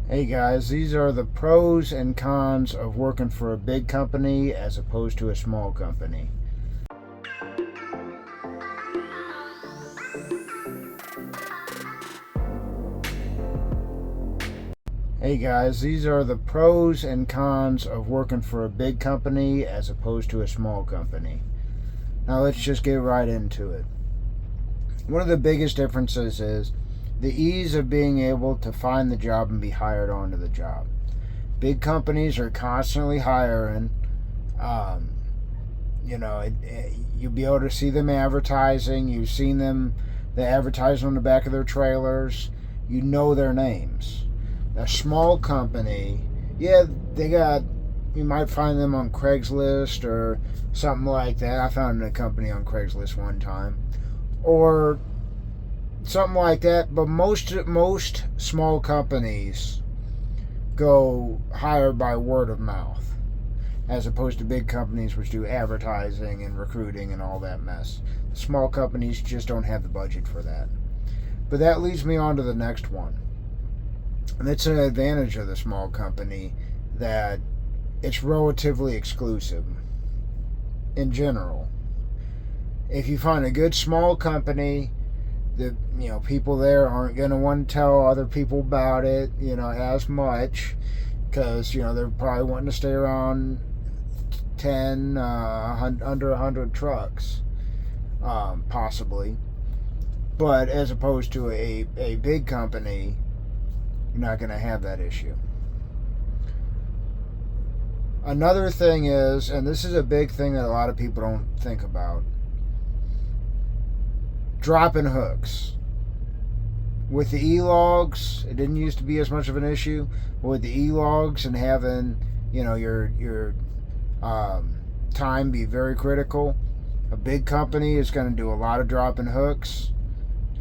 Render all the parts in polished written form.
Hey guys, these are the pros and cons of working for a big company as opposed to a small company. Hey guys, these are the pros and cons of working for a big company as opposed to a small company. Now let's just get right into it. One of the biggest differences is the ease of being able to find the job and be hired onto the job. Big companies are constantly hiring. Um, you'll be able to see them advertising. You've seen them, they advertise on the back of their trailers. You know their names. A small company, yeah, they got, you might find them on Craigslist or something like that. I found a company on Craigslist one time, or something like that. But most small companies go hire by word of mouth, as opposed to big companies which do advertising and recruiting and all that mess. Small companies just don't have the budget for that. But that leads me on to the next one. And it's an advantage of the small company that it's relatively exclusive in general. If you find a good small company, the people there aren't going to want to tell other people about it, as much, because they're probably wanting to stay around 10 under 100 trucks, possibly. But as opposed to a big company, you're not going to have that issue. Another thing is, and this is a big thing that a lot of people don't think about, dropping hooks. With the e-logs, it didn't used to be as much of an issue. But with the e-logs and having, your time be very critical, a big company is going to do a lot of dropping hooks.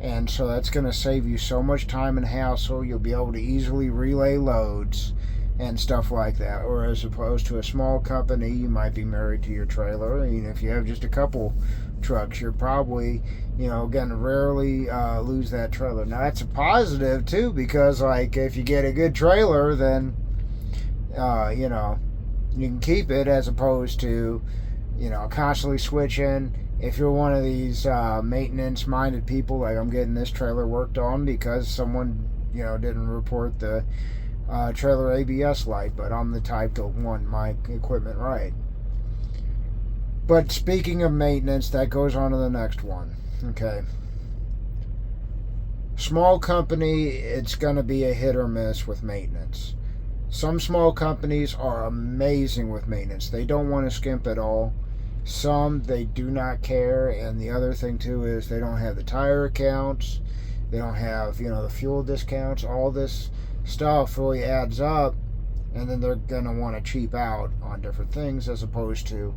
And so that's going to save you so much time and hassle. You'll be able to easily relay loads and stuff like that. Or as opposed to a small company, you might be married to your trailer. If you have just a couple trucks, you're probably, going to rarely lose that trailer. Now that's a positive too, because if you get a good trailer, then you can keep it, as opposed to constantly switching. If you're one of these maintenance minded people, like, I'm getting this trailer worked on because someone didn't report the trailer ABS light, but I'm the type to want my equipment right. But speaking of maintenance, that goes on to the next one. Okay. Small company, it's going to be a hit or miss with maintenance. Some small companies are amazing with maintenance. They don't want to skimp at all. Some, they do not care. And the other thing too is they don't have the tire accounts. They don't have, the fuel discounts. All this stuff really adds up. And then they're going to want to cheap out on different things, as opposed to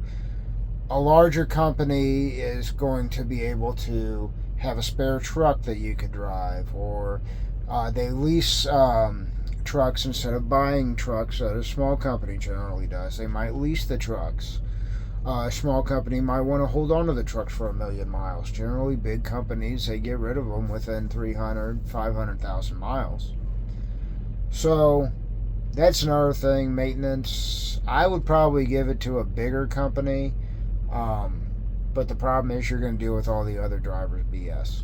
a larger company is going to be able to have a spare truck that you could drive, or they lease trucks instead of buying trucks that a small company generally does. They might lease the trucks. A small company might want to hold on to the trucks for 1,000,000 miles. Generally, big companies, they get rid of them within 300, 500,000 miles. So that's another thing. Maintenance, I would probably give it to a bigger company. But the problem is you're going to deal with all the other drivers' BS,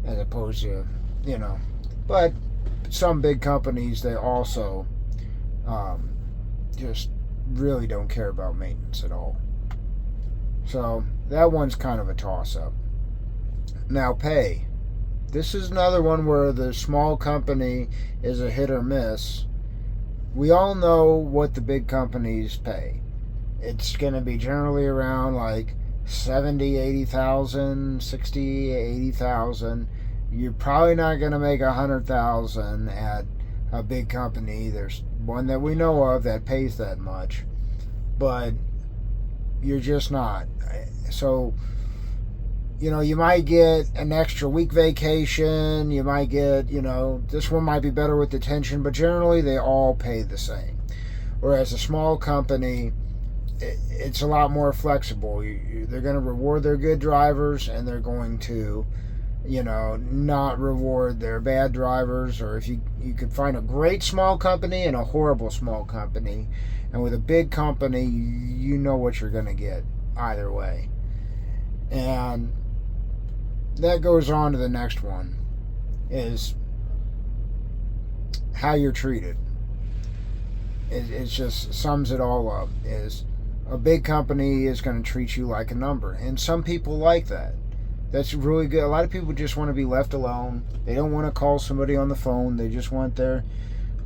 as opposed to, but some big companies, they also just really don't care about maintenance at all. So that one's kind of a toss-up. Now, pay. This is another one where the small company is a hit or miss. We all know what the big companies pay. It's going to be generally around like 70, 80,000, 60, 80,000. You're probably not going to make 100,000 at a big company. There's one that we know of that pays that much, but you're just not. So, you might get an extra week vacation. You might get, this one might be better with detention, but generally they all pay the same. Whereas a small company, it's a lot more flexible. They're going to reward their good drivers, and they're going to not reward their bad drivers, or if you could find a great small company and a horrible small company, and with a big company, you know what you're going to get either way. And that goes on to the next one, is how you're treated. It just sums it all up. Is a big company is going to treat you like a number, and some people like that. That's really good. A lot of people just want to be left alone. They don't want to call somebody on the phone. They just want their,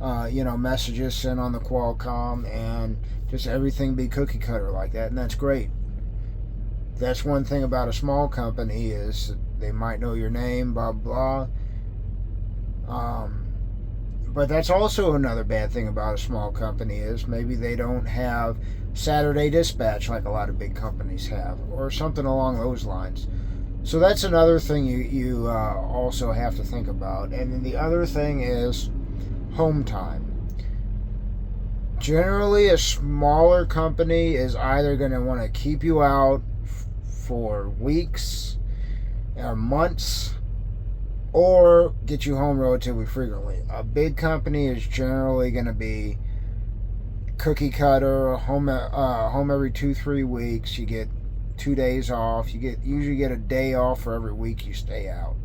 messages sent on the Qualcomm, and just everything be cookie cutter like that, and that's great. That's one thing about a small company, is they might know your name, blah blah. But that's also another bad thing about a small company, is maybe they don't have Saturday dispatch like a lot of big companies have, or something along those lines. So that's another thing you also have to think about. And then the other thing is home time. Generally, a smaller company is either going to want to keep you out for weeks or months, or get you home relatively frequently. A big company is generally going to be cookie cutter, home every 2-3 weeks. You get 2 days off. You usually get a day off for every week you stay out.